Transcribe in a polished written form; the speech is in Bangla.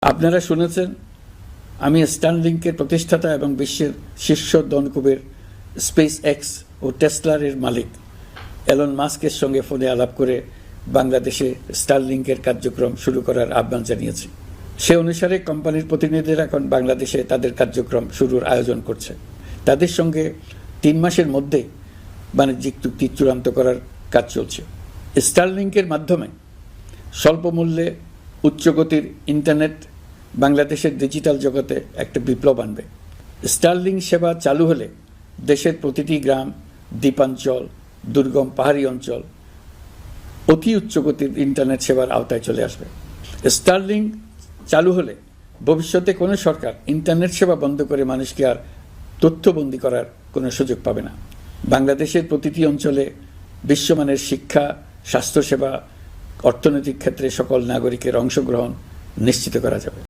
আপনারা শুনেছেন আমি স্টারলিংকের প্রতিষ্ঠাতা এবং বিশ্বের শীর্ষ ধনকুবের স্পেস এক্স ও টেসলার মালিক এলন মাস্কের সঙ্গে ফোনে আলাপ করে বাংলাদেশে স্টারলিংকের কার্যক্রম শুরু করার আহ্বান জানিয়েছি। সে অনুসারে কোম্পানির প্রতিনিধিরা এখন বাংলাদেশে তাদের কার্যক্রম শুরুর আয়োজন করছে। তাদের সঙ্গে 3 মাসের মধ্যে বাণিজ্যিক চুক্তি চূড়ান্ত করার কাজ চলছে। স্টারলিংকের মাধ্যমে স্বল্প মূল্যে উচ্চগতির ইন্টারনেট বাংলাদেশের ডিজিটাল জগতে একটা বিপ্লব আনবে। স্টারলিংক সেবা চালু হলে দেশের প্রতিটি গ্রাম, দ্বীপাঞ্চল, দুর্গম পাহাড়ি অঞ্চল অতি উচ্চগতির ইন্টারনেট সেবার আওতায় চলে আসবে। স্টারলিংক চালু হলে ভবিষ্যতে কোনো সরকার ইন্টারনেট সেবা বন্ধ করে মানুষকে আর তথ্যবন্দী করার কোনো সুযোগ পাবে না। বাংলাদেশের প্রতিটি অঞ্চলে বিশ্বমানের শিক্ষা, স্বাস্থ্যসেবা, অর্থনৈতিক ক্ষেত্রে সকল নাগরিকের অংশগ্রহণ নিশ্চিত করা যাবে।